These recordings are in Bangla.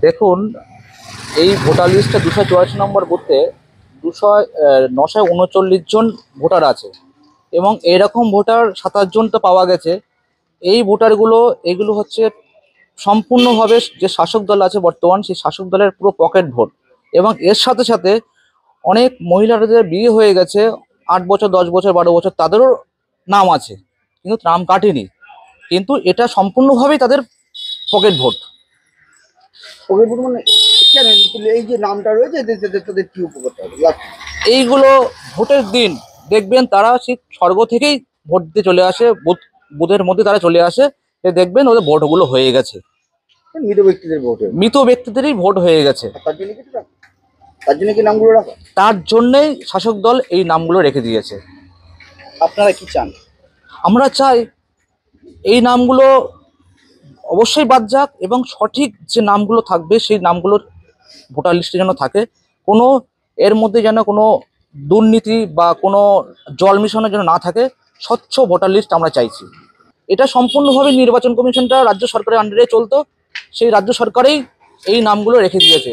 দেখুন, এই ভোটার লিস্টে 284 নম্বর বুথে 939 জন ভোটার আছে এবং এরকম ভোটার 27 জন তো পাওয়া গেছে। এই ভোটারগুলো এগুলো হচ্ছে সম্পূর্ণভাবে যে শাসক দল আছে বর্তমান, সেই শাসক দলের পুরো পকেট ভোট। এবং এর সাথে সাথে অনেক মহিলাদের বিয়ে হয়ে গেছে, 8 বছর, 10 বছর, 12 বছর, তাদেরও নাম আছে কিন্তু নাম কাটেনি, কিন্তু এটা সম্পূর্ণভাবেই তাদের পকেট ভোট। পকেট ভোট মানে কেন? এই যে নামটা রয়েছে তাদের কি উপকার হবে? এইগুলো ভোটের দিন দেখবেন তারা সেই স্বর্গ থেকেই ভোট দিতে চলে আসে, বুথের মধ্যে তারা চলে আসে, দেখবেন ওদের ভোটগুলো হয়ে গেছে। মৃত ব্যক্তিদের ভোট, মৃত ব্যক্তিদেরই ভোট হয়ে গেছে। তার জন্য কি নামগুলো রাখা? তার জন্যই শাসক দল এই নামগুলো রেখে দিয়েছে। আপনারা কি চান? আমরা চাই এই নামগুলো অবশ্যই বাদ যাক এবং সঠিক যে নামগুলো থাকবে সেই নামগুলোর ভোটার লিস্টে যেন থাকে, কোনো এর মধ্যে যেন কোনো দুর্নীতি বা কোনো জল মিশানো যেন না থাকে, স্বচ্ছ ভোটার লিস্ট আমরা চাইছি। এটা সম্পূর্ণভাবে নির্বাচন কমিশনটা রাজ্য সরকারের আন্ডারে চলতো, সেই রাজ্য সরকারেই এই নামগুলো রেখে দিয়েছে,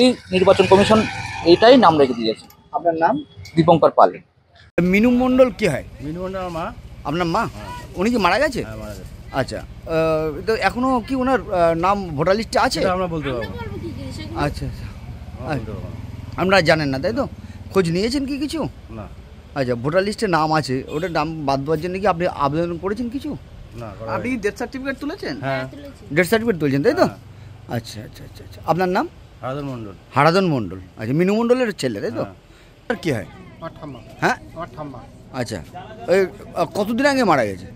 এই নির্বাচন কমিশন এইটাই নাম রেখে দিয়েছে। আপনার নাম? দীপঙ্কর পাল। মিনু মণ্ডল কি হয়? মিনু মণ্ডল মা। আপনার মা? উনি কি মারা গেছে? হ্যাঁ, মারা গেছে। আচ্ছা, তো এখনো কি ওনার নাম ভোটার লিস্টে আছে? সেটা আমরা বলতে পারবো না। আচ্ছা আচ্ছা, আমরা বলতে পারবো না। আপনারা জানেন না তাই তো? খোঁজ নিয়েছেন কি কিছু? না, আচ্ছা, ভোটার লিস্টে নাম আছে, ওটার নাম বাদ দেওয়ার জন্য কি আপনি আবেদন করেছেন কিছু? না, আপনি ডেথ সার্টিফিকেট তুলেছেন? হ্যাঁ, ডেথ সার্টিফিকেট তুলছেন তাই তো? হ্যাঁ। আচ্ছা আচ্ছা আচ্ছা আচ্ছা, আপনার নাম? হারাধন মণ্ডল। হারাধন মণ্ডল। আচ্ছা, মিনু মণ্ডলের ছেলে তাই তো? হ্যাঁ। আর কি হয়? আমার ঠাম্মা। হ্যাঁ, আমার ঠাম্মা আচ্ছা, ওই কতদিন আগে মারা গেছে?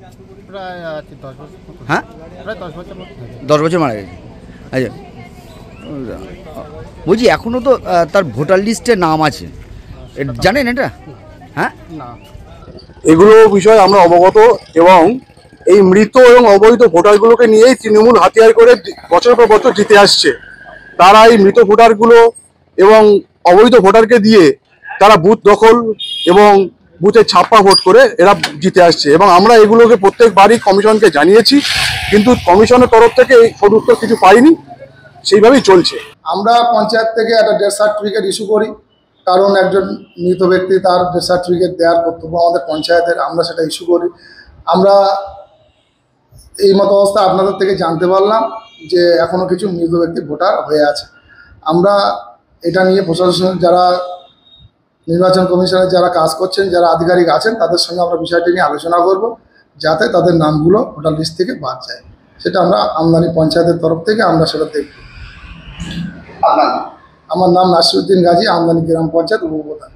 প্রায় 10 বছর মতো। হ্যাঁ, প্রায় 10 বছর মতো হয়েছে। 10 বছর মারা গেছে। আচ্ছা, বলছি এখনও তো তার ভোটার লিস্টে নাম আছে, জানেন এটা? হ্যাঁ, না, এগুলো বিষয়ে আমরা অবগত এবং এই মৃত এবং অবৈধ ভোটারগুলোকে নিয়েই তৃণমূল হাতিয়ার করে বছরের পর বছর জিতে আসছে। তারা এই মৃত ভোটারগুলো এবং অবৈধ ভোটারকে দিয়ে তারা বুথ দখল এবং বুথে ছাপ্পা ভোট করে এরা জিতে আসছে এবং আমরা এগুলোকে প্রত্যেকবারই কমিশনকে জানিয়েছি, কিন্তু কমিশনের তরফ থেকে এই সদুত্তর কিছু পাইনি, সেইভাবেই চলছে। আমরা পঞ্চায়েত থেকে একটা ডেথ সার্টিফিকেট ইস্যু করি, কারণ একজন মৃত ব্যক্তি তার ডেথ সার্টিফিকেট দেওয়ার কর্তব্য আমাদের পঞ্চায়েতের, আমরা সেটা ইস্যু করি। আমরা এই মতো অবস্থা আপনাদের থেকে জানতে পারলাম যে এখনও কিছু মৃত ব্যক্তি ভোটার হয়ে আছে। আমরা এটা নিয়ে প্রশাসন, যারা নির্বাচন কমিশনের যারা কাজ করছেন, যারা আধিকারিক আছেন, তাদের সঙ্গে আমরা বিষয়টি নিয়ে আলোচনা করব যাতে তাদের নামগুলো ভোটার লিস্ট থেকে বাদ যায়। সেটা আমরা আমদানি পঞ্চায়েতের তরফ থেকে আমরা সেটা দেখব। আমার নাম নাসিরউদ্দিন গাজী, আমদানি গ্রাম পঞ্চায়েত উপপ্রধান।